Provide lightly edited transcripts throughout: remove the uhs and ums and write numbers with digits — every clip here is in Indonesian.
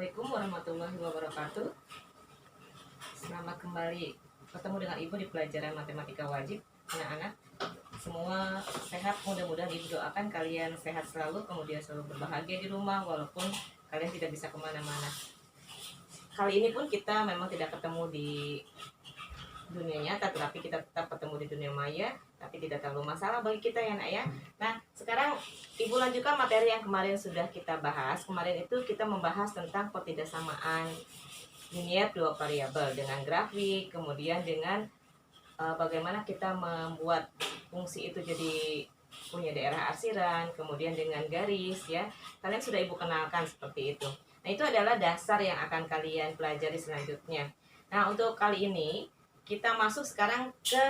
Assalamualaikum warahmatullahi wabarakatuh. Selamat kembali bertemu dengan Ibu di pelajaran matematika wajib. Anak-anak semua sehat, mudah-mudahan Ibu doakan kalian sehat selalu, kemudian selalu berbahagia di rumah walaupun kalian tidak bisa kemana-mana. Kali ini pun kita memang tidak ketemu di dunia nyata, tetapi kita tetap ketemu di dunia maya, tapi tidak terlalu masalah bagi kita ya nak ya. Nah sekarang Ibu lanjutkan materi yang kemarin sudah kita bahas. Kemarin itu kita membahas tentang pertidaksamaan linier dua variabel dengan grafik, kemudian dengan bagaimana kita membuat fungsi itu jadi punya daerah arsiran, kemudian dengan garis ya. Kalian sudah Ibu kenalkan seperti itu. Nah itu adalah dasar yang akan kalian pelajari selanjutnya. Nah untuk kali ini kita masuk sekarang ke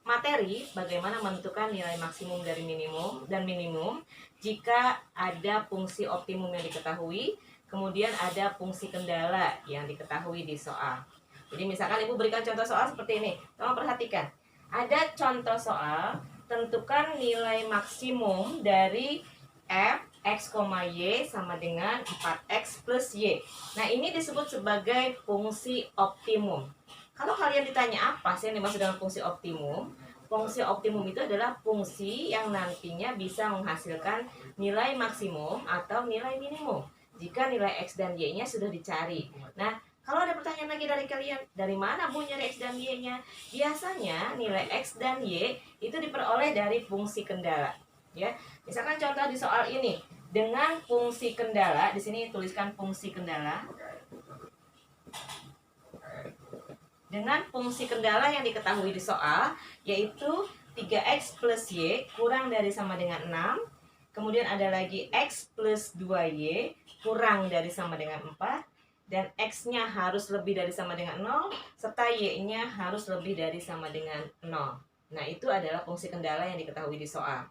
materi bagaimana menentukan nilai maksimum dari minimum dan minimum jika ada fungsi optimum yang diketahui, kemudian ada fungsi kendala yang diketahui di soal. Jadi misalkan Ibu berikan contoh soal seperti ini. Tolong perhatikan. Ada contoh soal, tentukan nilai maksimum dari f x, y sama dengan 4x plus y. Nah ini disebut sebagai fungsi optimum. Kalau kalian ditanya apa sih yang dimaksud dengan fungsi optimum? Fungsi optimum itu adalah fungsi yang nantinya bisa menghasilkan nilai maksimum atau nilai minimum jika nilai x dan y-nya sudah dicari. Nah, kalau ada pertanyaan lagi dari kalian, dari mana Bu nyari x dan y-nya? Biasanya nilai x dan y itu diperoleh dari fungsi kendala. Ya, misalkan contoh di soal ini dengan fungsi kendala, di sini tuliskan fungsi kendala. Dengan fungsi kendala yang diketahui di soal, yaitu 3x plus y kurang dari sama dengan 6. Kemudian ada lagi x plus 2y kurang dari sama dengan 4. Dan x-nya harus lebih dari sama dengan 0, serta y-nya harus lebih dari sama dengan 0. Nah, itu adalah fungsi kendala yang diketahui di soal.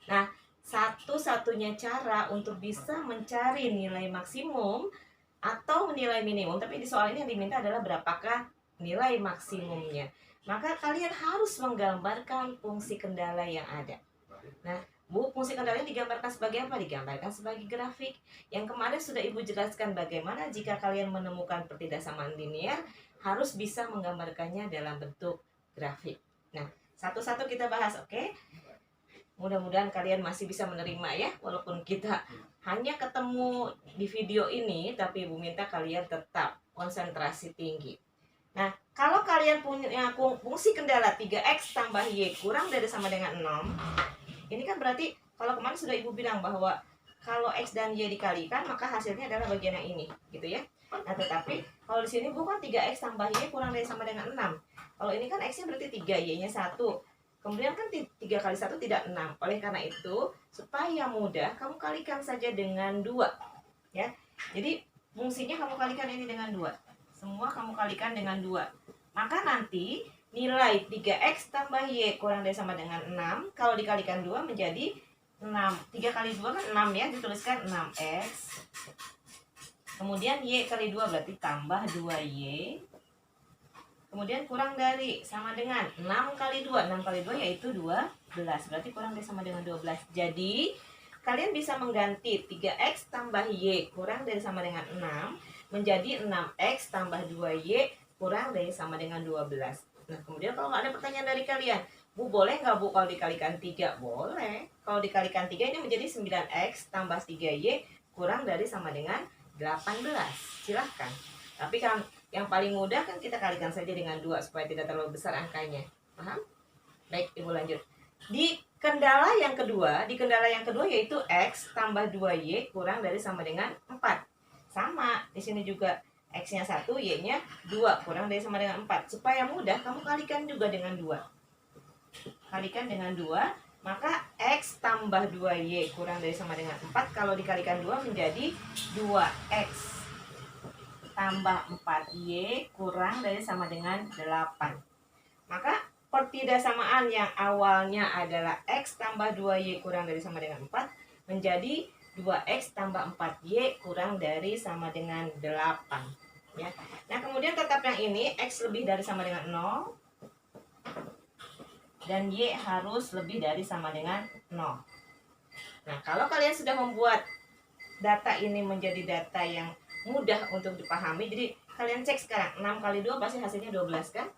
Nah, satu-satunya cara untuk bisa mencari nilai maksimum atau nilai minimum, tapi di soal ini yang diminta adalah berapakah nilai maksimumnya. Maka kalian harus menggambarkan fungsi kendala yang ada. Nah, Bu, fungsi kendala digambarkan sebagai apa? Digambarkan sebagai grafik. Yang kemarin sudah Ibu jelaskan bagaimana jika kalian menemukan pertidaksamaan linier, harus bisa menggambarkannya dalam bentuk grafik. Nah, satu-satu kita bahas, oke? Mudah-mudahan kalian masih bisa menerima ya, walaupun kita hanya ketemu di video ini, tapi Ibu minta kalian tetap konsentrasi tinggi. Nah, kalau kalian punya fungsi kendala 3x tambah y kurang dari sama dengan 6, ini kan berarti kalau kemarin sudah Ibu bilang bahwa kalau x dan y dikalikan maka hasilnya adalah bagian yang ini, gitu ya. Nah, tetapi kalau di sini bukan 3x tambah y kurang dari sama dengan 6. Kalau ini kan x-nya berarti 3, y-nya 1. Kemudian kan 3 kali 1 tidak 6. Oleh karena itu, supaya mudah, kamu kalikan saja dengan 2. Ya. Jadi, fungsinya kamu kalikan ini dengan 2. Semua kamu kalikan dengan 2. Maka nanti nilai 3x tambah y kurang dari sama dengan 6. Kalau dikalikan 2 menjadi 6. 3 kali 2 kan 6 ya. Dituliskan 6x. Kemudian y kali 2 berarti tambah 2y. Kemudian kurang dari sama dengan 6 kali 2. 6 kali 2 yaitu 12. Berarti kurang dari sama dengan 12. Jadi kalian bisa mengganti 3x tambah y kurang dari sama dengan 6 menjadi 6x tambah 2y kurang dari sama dengan 12. Nah, kemudian kalau ada pertanyaan dari kalian, Bu, boleh nggak Bu kalau dikalikan 3? Boleh. Kalau dikalikan 3 ini menjadi 9x tambah 3y kurang dari sama dengan 18. Silahkan. Tapi kan yang paling mudah kan kita kalikan saja dengan 2 supaya tidak terlalu besar angkanya. Paham? Baik, Ibu lanjut. Di kendala yang kedua yaitu x tambah 2y kurang dari sama dengan 4. Sama, di sini juga x-nya 1, y-nya 2, kurang dari sama dengan 4. Supaya mudah, kamu kalikan juga dengan 2. Kalikan dengan 2, maka x tambah 2y kurang dari sama dengan 4. Kalau dikalikan 2 menjadi 2x tambah 4y kurang dari sama dengan 8. Maka pertidaksamaan yang awalnya adalah x tambah 2y kurang dari sama dengan 4 menjadi 2x tambah 4y kurang dari sama dengan 8 ya. Nah kemudian tetap yang ini x lebih dari sama dengan 0 dan y harus lebih dari sama dengan 0. Nah kalau kalian sudah membuat data ini menjadi data yang mudah untuk dipahami. Jadi kalian cek sekarang, 6 kali 2 pasti hasilnya 12 kan?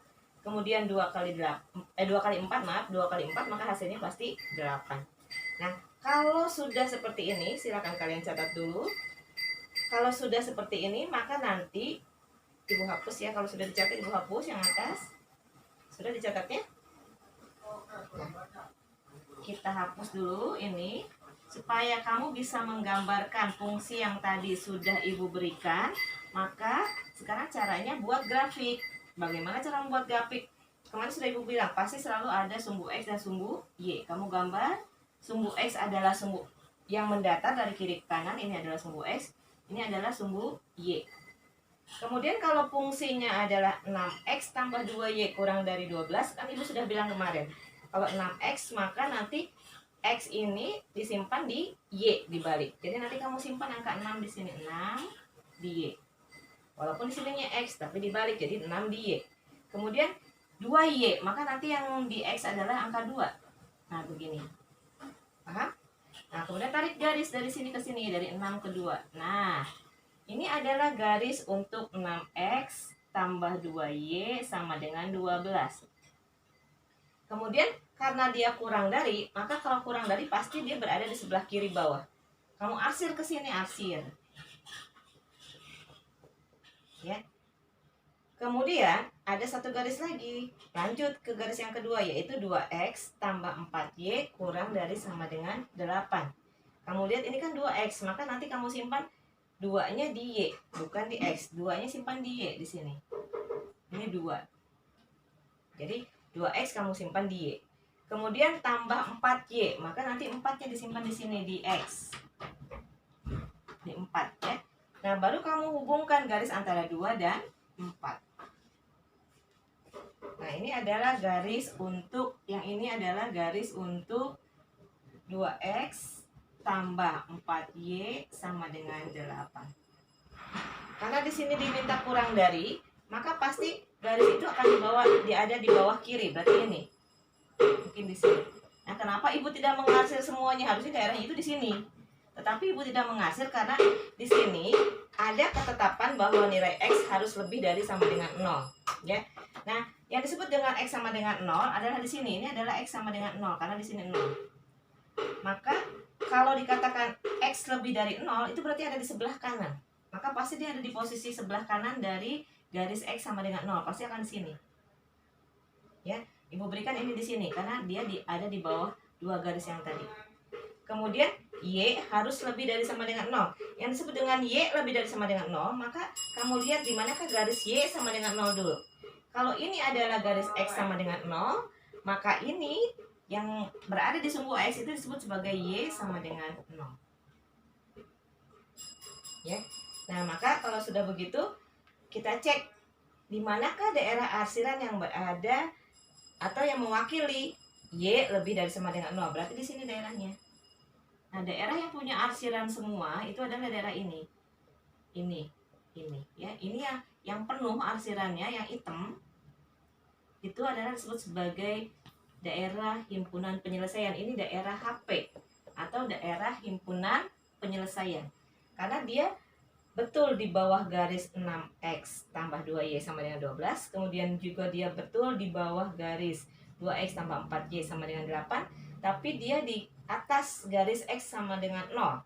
Kemudian 2 kali 2 kali 4, maaf, 2 kali 4 maka hasilnya pasti 8. Nah, kalau sudah seperti ini, silakan kalian catat dulu. Kalau sudah seperti ini, maka nanti Ibu hapus ya. Kalau sudah dicatat, Ibu hapus yang atas. Sudah dicatatnya? Nah, kita hapus dulu ini supaya kamu bisa menggambarkan fungsi yang tadi sudah Ibu berikan. Maka sekarang caranya buat grafik. Bagaimana cara membuat grafik? Kemarin sudah Ibu bilang pasti selalu ada sumbu X dan sumbu Y. Kamu gambar sumbu X adalah sumbu yang mendatar dari kiri ke kanan. Ini adalah sumbu X, ini adalah sumbu Y. Kemudian kalau fungsinya adalah 6X tambah 2Y kurang dari 12, kan Ibu sudah bilang kemarin. Kalau 6X maka nanti X ini disimpan di Y dibalik. Jadi nanti kamu simpan angka 6 di sini, 6 di Y. Walaupun di sininya X tapi dibalik jadi 6 di Y. Kemudian 2Y, maka nanti yang di X adalah angka 2. Nah, begini. Paham? Nah, kemudian tarik garis dari sini ke sini, dari 6 ke 2. Nah, ini adalah garis untuk 6X tambah 2Y sama dengan 12. Kemudian karena dia kurang dari, maka kalau kurang dari pasti dia berada di sebelah kiri bawah. Kamu arsir ke sini, arsir. Ya. Kemudian ada satu garis lagi. Lanjut ke garis yang kedua, yaitu 2X tambah 4Y kurang dari sama dengan 8. Kamu lihat ini kan 2X, maka nanti kamu simpan 2-nya di Y, bukan di X. 2-nya simpan di Y di sini. Ini 2. Jadi 2X kamu simpan di Y. Kemudian tambah 4Y, maka nanti 4-nya disimpan di sini di X. Di 4 ya. Nah, baru kamu hubungkan garis antara 2 dan 4. Nah, ini adalah garis untuk, yang ini adalah garis untuk 2X tambah 4Y sama dengan 8. Karena di sini diminta kurang dari, maka pasti garis itu akan ada di bawah kiri, berarti ini. Mungkin di sini. Nah, kenapa Ibu tidak mengarsir semuanya? Harusnya daerahnya itu di sini. Tetapi Ibu tidak mengarsir karena di sini ada ketetapan bahwa nilai X harus lebih dari sama dengan 0, ya. Nah, yang disebut dengan X sama dengan 0 adalah di sini. Ini adalah X sama dengan 0 karena di sini 0. Maka kalau dikatakan X lebih dari 0, itu berarti ada di sebelah kanan. Maka pasti dia ada di posisi sebelah kanan dari garis X sama dengan 0. Pasti akan di sini. Ya, Ibu berikan ini di sini karena dia ada di bawah dua garis yang tadi. Kemudian Y harus lebih dari sama dengan 0. Yang disebut dengan Y lebih dari sama dengan 0, maka kamu lihat di manakah garis Y sama dengan 0 dulu. Kalau ini adalah garis X sama dengan 0, maka ini yang berada di sumbu X itu disebut sebagai Y sama dengan 0. Ya. Nah, maka kalau sudah begitu, kita cek di manakah daerah arsiran yang berada atau yang mewakili Y lebih dari sama dengan 0. Berarti di sini daerahnya. Nah, daerah yang punya arsiran semua itu adalah daerah ini. Ini ya. Ini yang penuh arsirannya, yang hitam. Itu adalah disebut sebagai daerah himpunan penyelesaian. Ini daerah HP atau daerah himpunan penyelesaian. Karena dia betul di bawah garis 6X tambah 2Y sama dengan 12. Kemudian juga dia betul di bawah garis 2X tambah 4Y sama dengan 8. Tapi dia di atas garis X sama dengan 0.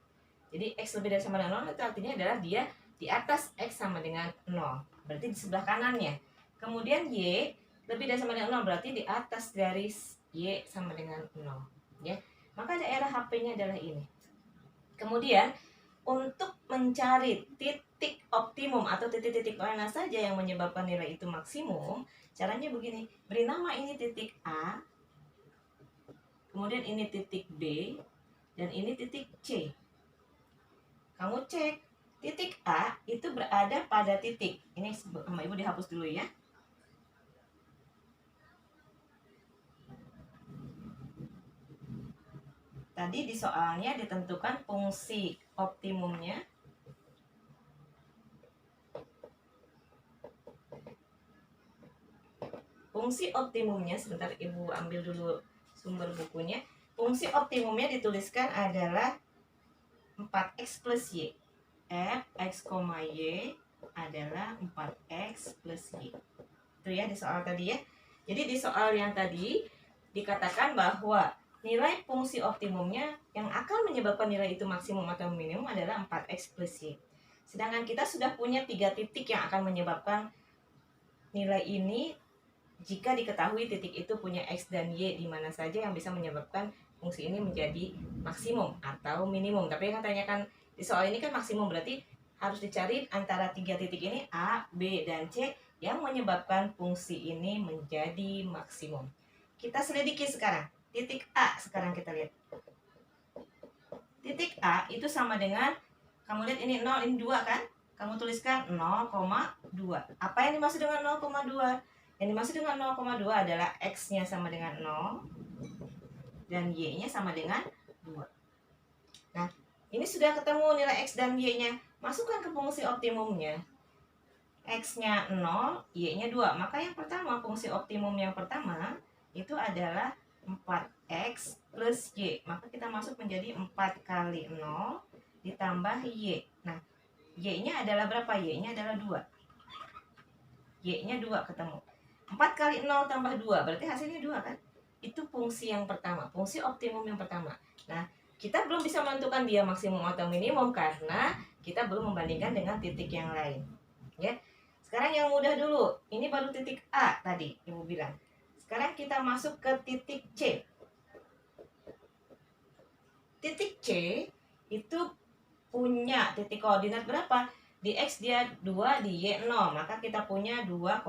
Jadi X lebih dari sama dengan 0 itu artinya adalah dia di atas X sama dengan 0. Berarti di sebelah kanannya. Kemudian Y lebih dari sama dengan 0 berarti di atas garis Y sama dengan 0. Ya. Maka daerah HP-nya adalah ini. Kemudian untuk mencari titik optimum atau titik-titik mana saja yang menyebabkan nilai itu maksimum, caranya begini. Beri nama ini titik A, kemudian ini titik B, dan ini titik C. Kamu cek, titik A itu berada pada titik. Ini sama Ibu dihapus dulu ya. Tadi di soalnya ditentukan fungsi optimumnya. Fungsi optimumnya, sebentar Ibu ambil dulu sumber bukunya. Fungsi optimumnya dituliskan adalah 4X plus Y. fx, y adalah 4x plus y. Itu ya di soal tadi ya. Jadi di soal yang tadi dikatakan bahwa nilai fungsi optimumnya yang akan menyebabkan nilai itu maksimum atau minimum adalah 4x plus y. Sedangkan kita sudah punya 3 titik yang akan menyebabkan nilai ini jika diketahui titik itu punya x dan y di mana saja yang bisa menyebabkan fungsi ini menjadi maksimum atau minimum. Tapi yang tanyakan di soal ini kan maksimum, berarti harus dicari antara 3 titik ini A, B, dan C yang menyebabkan fungsi ini menjadi maksimum. Kita selidiki sekarang. Titik A sekarang kita lihat. Titik A itu sama dengan, kamu lihat ini 0, ini 2 kan? Kamu tuliskan 0,2. Apa yang dimaksud dengan 0,2? Yang dimaksud dengan 0,2 adalah X-nya sama dengan 0 dan Y-nya sama dengan 2. Nah, ini sudah ketemu nilai X dan Y-nya. Masukkan ke fungsi optimumnya. X-nya 0, Y-nya 2. Maka yang pertama, fungsi optimum yang pertama itu adalah 4X plus Y. Maka kita masuk menjadi 4 kali 0 ditambah Y. Nah, Y-nya adalah berapa? Y-nya adalah 2. Y-nya 2 ketemu. 4 kali 0 tambah 2, berarti hasilnya 2 kan? Itu fungsi yang pertama, fungsi optimum yang pertama. Nah, kita belum bisa menentukan dia maksimum atau minimum karena kita belum membandingkan dengan titik yang lain. Ya. Sekarang yang mudah dulu. Ini baru titik A tadi, Ibu bilang. Sekarang kita masuk ke titik C. Titik C itu punya titik koordinat berapa? Di X dia 2, di Y 0. Maka kita punya 2,0.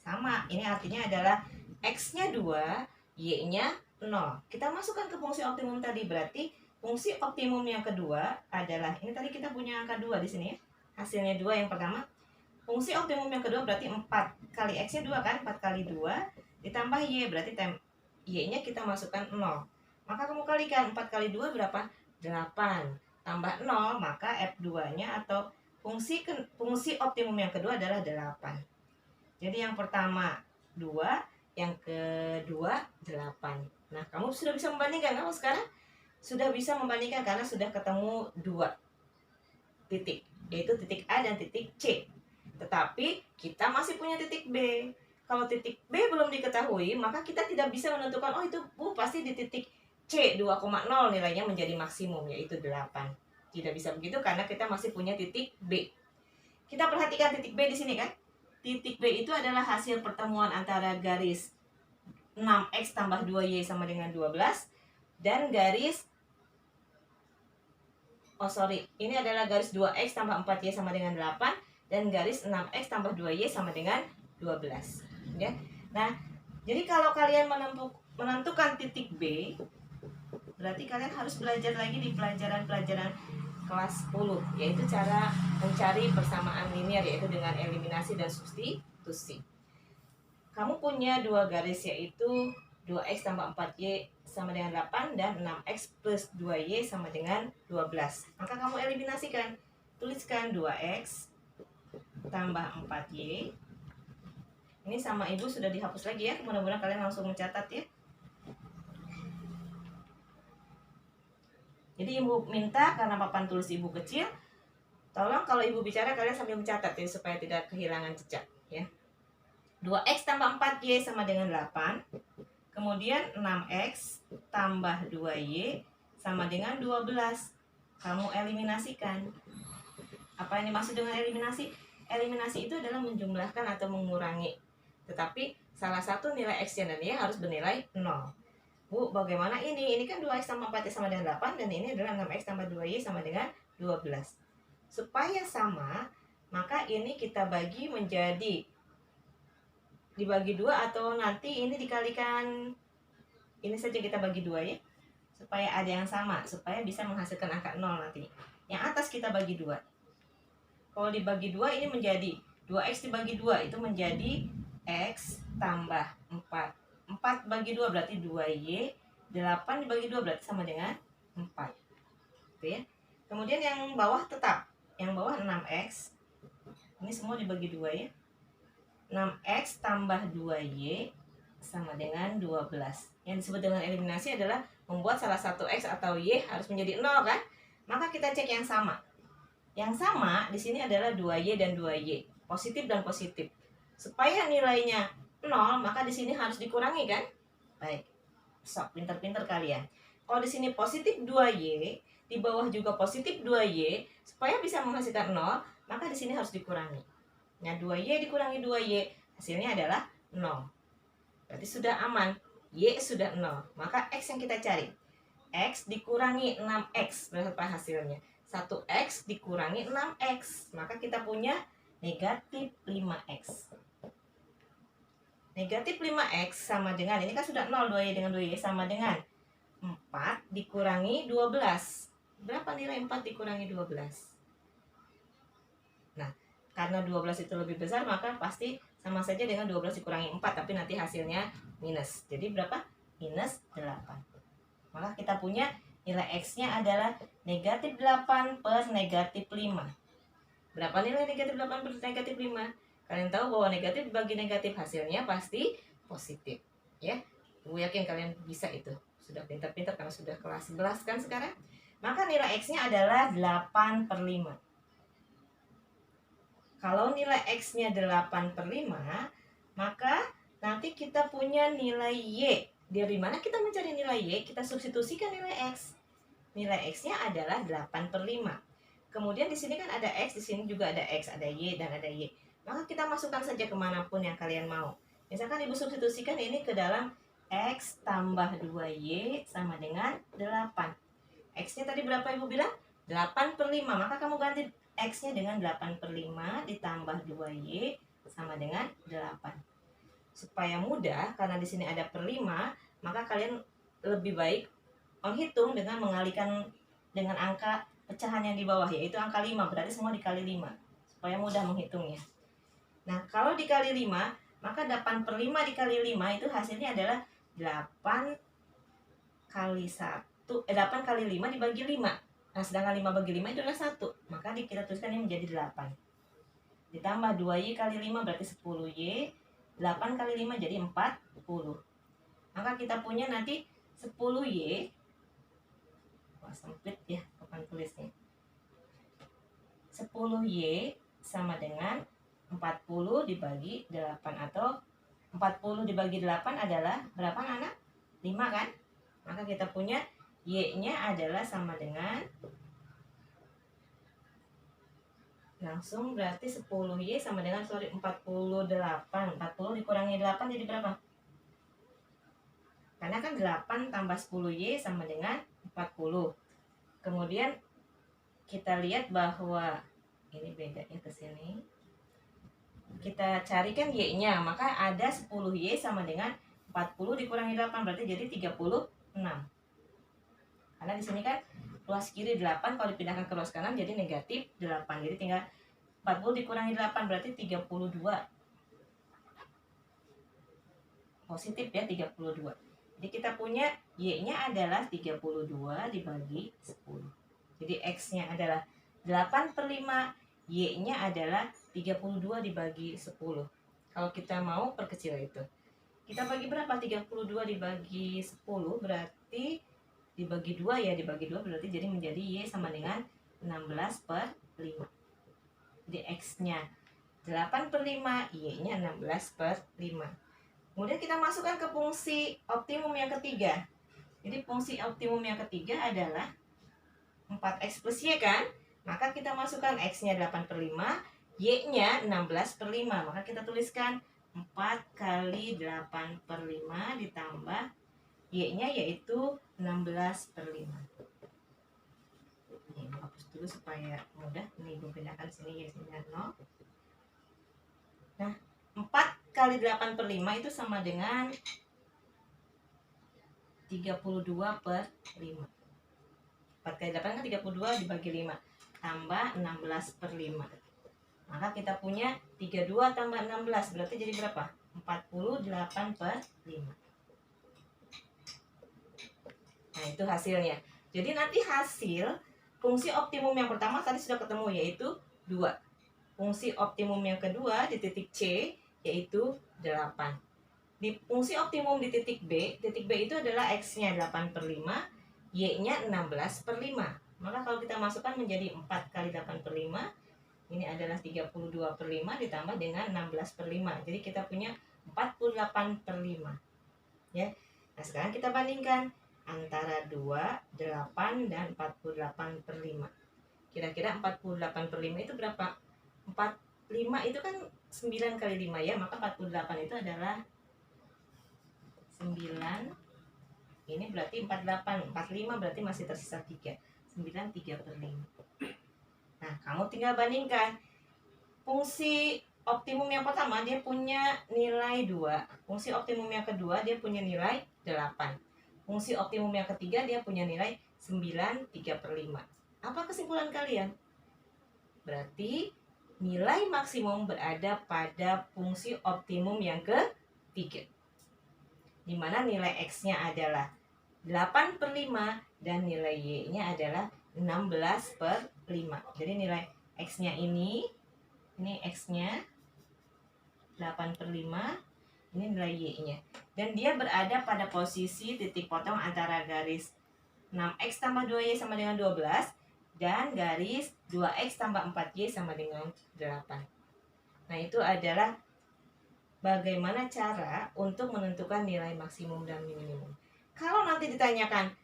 Sama, ini artinya adalah X-nya 2, Y-nya 0. Kita masukkan ke fungsi optimum tadi, berarti fungsi optimum yang kedua adalah, ini tadi kita punya angka 2 di sini ya. Hasilnya 2 yang pertama. Fungsi optimum yang kedua berarti 4 kali X-nya 2 kan? 4 kali 2 ditambah Y, berarti Y-nya kita masukkan 0. Maka kamu kalikan 4 kali 2 berapa? 8. Tambah 0, maka F2-nya atau fungsi optimum yang kedua adalah 8. Jadi yang pertama 2, yang kedua 8. Nah, kamu sudah bisa membandingkan. Kamu sekarang sudah bisa membandingkan karena sudah ketemu 2 titik, yaitu titik A dan titik C. Tetapi kita masih punya titik B. Kalau titik B belum diketahui, maka kita tidak bisa menentukan, oh itu pasti di titik C 2,0 nilainya menjadi maksimum, yaitu 8. Tidak bisa begitu karena kita masih punya titik B. Kita perhatikan titik B di sini kan? Titik B itu adalah hasil pertemuan antara garis 6X tambah 2Y sama dengan 12 dan garis ini adalah garis 2X tambah 4Y sama dengan 8 dan garis 6X tambah 2Y sama dengan 12 ya. Nah, jadi kalau kalian menentukan titik B, berarti kalian harus belajar lagi di pelajaran-pelajaran kelas 10, yaitu cara mencari persamaan linear, yaitu dengan eliminasi dan substitusi. Kamu punya 2 garis, yaitu 2X tambah 4Y sama dengan 8 dan 6X plus 2Y sama dengan 12. Maka kamu eliminasikan. Tuliskan 2X tambah 4Y. Ini sama Ibu sudah dihapus lagi ya. Mudah-mudahan kalian langsung mencatat ya. Jadi Ibu minta, karena papan tulis Ibu kecil, tolong kalau Ibu bicara kalian sambil mencatat ya, supaya tidak kehilangan jejak ya. 2X tambah 4Y sama dengan 8. Kemudian 6X tambah 2Y sama dengan 12. Kamu eliminasikan. Apa yang dimaksud dengan eliminasi? Eliminasi itu adalah menjumlahkan atau mengurangi. Tetapi salah satu nilai X dan Y harus bernilai 0. Bu, bagaimana ini? Ini kan 2X tambah 4Y sama dengan 8 dan ini adalah 6X tambah 2Y sama dengan 12. Supaya sama, maka ini kita bagi menjadi, dibagi 2 atau nanti ini dikalikan, ini saja kita bagi 2 ya. Supaya ada yang sama, supaya bisa menghasilkan angka 0 nanti. Yang atas kita bagi 2. Kalau dibagi 2 ini menjadi 2X dibagi 2 itu menjadi X tambah 4. 4 bagi 2 berarti 2Y. 8 dibagi 2 berarti sama dengan 4. Gitu ya. Kemudian yang bawah tetap. Yang bawah 6X. Ini semua dibagi 2 ya. 6X tambah 2Y sama dengan 12. Yang disebut dengan eliminasi adalah membuat salah satu X atau Y harus menjadi 0 kan? Maka kita cek yang sama. Yang sama di sini adalah 2Y dan 2Y, positif dan positif. Supaya nilainya 0, maka di sini harus dikurangi kan? Baik. Sok, pinter-pinter kalian. Kalau di sini positif 2Y, di bawah juga positif 2Y, supaya bisa menghasilkan 0, maka di sini harus dikurangi. Nah, 2Y dikurangi 2Y, hasilnya adalah 0. Berarti sudah aman. Y sudah 0. Maka X yang kita cari. X dikurangi 6X, berapa hasilnya? 1X dikurangi 6X. Maka kita punya negatif 5X. Negatif 5X sama dengan, ini kan sudah 0, 2Y dengan 2Y sama dengan 4 dikurangi 12. Berapa nilai 4 dikurangi 12? Nah, karena 12 itu lebih besar, maka pasti sama saja dengan 12 dikurangi 4, tapi nanti hasilnya minus. Jadi berapa? Minus 8. Maka kita punya nilai X-nya adalah negatif 8 per negatif 5. Berapa nilai negatif 8 per negatif 5? Kalian tahu bahwa negatif bagi negatif hasilnya pasti positif. Ya, gue yakin kalian bisa itu. Sudah pintar-pintar karena sudah kelas 11 kan sekarang. Maka nilai X-nya adalah 8 per 5. Kalau nilai X-nya 8 per 5, maka nanti kita punya nilai Y. Dari mana kita mencari nilai Y? Kita substitusikan nilai X. Nilai X-nya adalah 8 per 5. Kemudian di sini kan ada X, di sini juga ada X, ada Y, dan ada Y. Maka kita masukkan saja kemanapun yang kalian mau. Misalkan Ibu substitusikan ini ke dalam X tambah 2Y sama dengan 8. X-nya tadi berapa Ibu bilang? 8 per 5. Maka kamu ganti X-nya dengan 8 per 5 ditambah 2Y sama dengan 8. Supaya mudah, karena di sini ada per 5, maka kalian lebih baik menghitung dengan mengalihkan dengan angka pecahan yang di bawah, yaitu angka 5. Berarti semua dikali 5, supaya mudah menghitungnya. Nah, kalau dikali 5, maka 8 per 5 dikali 5 itu hasilnya adalah 8 kali 5 dibagi 5. Nah, sedangkan 5 bagi 5 itu adalah 1. Maka kita tuliskan ini menjadi 8. Ditambah 2Y kali 5 berarti 10Y. 8 kali 5 jadi 40. Maka kita punya nanti 10Y. Wah, sempit ya papan tulisnya. 10Y sama dengan 40 dibagi 8. Atau 40 dibagi 8 adalah berapa anak? 5 kan? Maka kita punya Y-nya adalah sama dengan, langsung berarti 10Y sama dengan 48. 40 dikurangi 8 jadi berapa? Karena kan 8 tambah 10Y sama dengan 40. Kemudian kita lihat bahwa ini beda ya ke sini. Kita carikan Y-nya, maka ada 10Y sama dengan 40 dikurangi 8 berarti jadi 36. Karena di sini kan ruas kiri 8, kalau dipindahkan ke ruas kanan jadi negatif 8. Jadi tinggal 40 dikurangi 8 berarti 32. Positif ya, 32. Jadi kita punya Y-nya adalah 32 dibagi 10. Jadi X-nya adalah 8 per 5, Y-nya adalah 32 dibagi 10. Kalau kita mau perkecil itu, kita bagi berapa? 32 dibagi 10 berarti dibagi 2 ya, dibagi 2 berarti jadi menjadi Y sama dengan 16 per 5. Jadi X-nya 8 per 5, Y-nya 16 per 5. Kemudian kita masukkan ke fungsi optimum yang ketiga. Jadi fungsi optimum yang ketiga adalah 4X plus Y kan? Maka kita masukkan X-nya 8 per 5, Y-nya 16 per 5. Maka kita tuliskan 4 kali 8 per 5 ditambah Y-nya yaitu 16 per 5. Ini hapus dulu supaya mudah. Ini Ibu pindahkan sini ya, sini 0. Nah, 4 kali 8 per 5 itu sama dengan 32 per 5. 4 kali 8 kan 32 dibagi 5. Tambah 16 per 5. Maka kita punya 32 tambah 16 berarti jadi berapa? 48 per 5. Nah, itu hasilnya. Jadi nanti hasil fungsi optimum yang pertama tadi sudah ketemu yaitu 2. Fungsi optimum yang kedua di titik C yaitu 8. Di fungsi optimum di titik B itu adalah X-nya 8 per 5, Y-nya 16 per 5. Maka kalau kita masukkan menjadi 4 kali 8/5, ini adalah 32/5 ditambah dengan 16/5. Jadi kita punya 48/5. Ya. Nah, sekarang kita bandingkan antara 2, 8, dan 48/5. Kira-kira 48/5 itu berapa? 45 itu kan 9 kali 5 ya, maka 48 itu adalah 9. Ini berarti 48, 45 berarti masih tersisa 3. 9 3/5. Nah, kamu tinggal bandingkan. Fungsi optimum yang pertama dia punya nilai 2. Fungsi optimum yang kedua dia punya nilai 8. Fungsi optimum yang ketiga dia punya nilai 9 3/5. Apa kesimpulan kalian? Berarti nilai maksimum berada pada fungsi optimum yang ketiga, di mana nilai X-nya adalah 8/5 dan nilai Y-nya adalah 16/5. Jadi nilai X-nya ini X-nya 8/5, ini nilai Y-nya. Dan dia berada pada posisi titik potong antara garis 6X tambah 2Y sama dengan 12 dan garis 2X tambah 4Y sama dengan 8. Nah, itu adalah bagaimana cara untuk menentukan nilai maksimum dan minimum. Kalau nanti ditanyakan,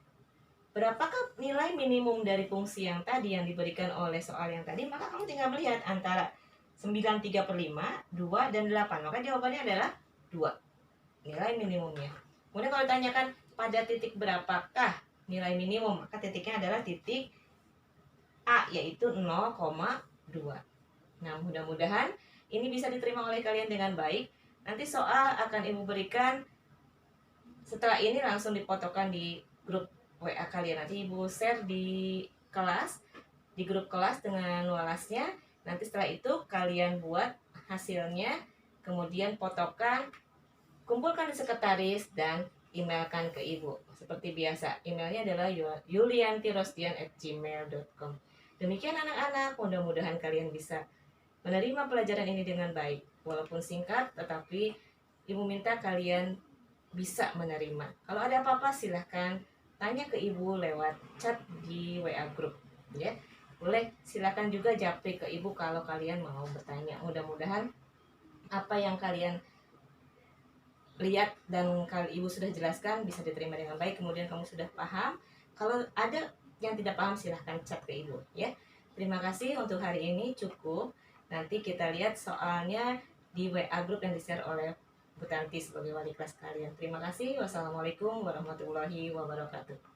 berapakah nilai minimum dari fungsi yang tadi yang diberikan oleh soal yang tadi, maka kamu tinggal melihat antara 9 3/5, 2, dan 8. Maka jawabannya adalah 2, nilai minimumnya. Kemudian kalau ditanyakan pada titik berapakah nilai minimum, maka titiknya adalah titik A, yaitu 0,2. Nah, mudah-mudahan ini bisa diterima oleh kalian dengan baik. Nanti soal akan Ibu berikan setelah ini langsung dipotokkan di grup WA kalian. Nanti Ibu share di kelas, di grup kelas dengan walasnya. Nanti setelah itu kalian buat hasilnya, kemudian potokan, kumpulkan di sekretaris, dan emailkan ke Ibu. Seperti biasa, emailnya adalah yuliantirosdian@gmail.com. Demikian anak-anak, mudah-mudahan kalian bisa menerima pelajaran ini dengan baik. Walaupun singkat, tetapi Ibu minta kalian bisa menerima. Kalau ada apa-apa silahkan tanya ke Ibu lewat chat di WA group, ya. Boleh silahkan juga japri ke Ibu kalau kalian mau bertanya. Mudah-mudahan apa yang kalian lihat dan kalau Ibu sudah jelaskan bisa diterima dengan baik, kemudian kamu sudah paham. Kalau ada yang tidak paham silahkan chat ke Ibu, ya. Terima kasih untuk hari ini cukup. Nanti kita lihat soalnya di WA group yang di-share oleh Bu Tanti sebagai wali kelas kalian. Terima kasih. Wassalamualaikum warahmatullahi wabarakatuh.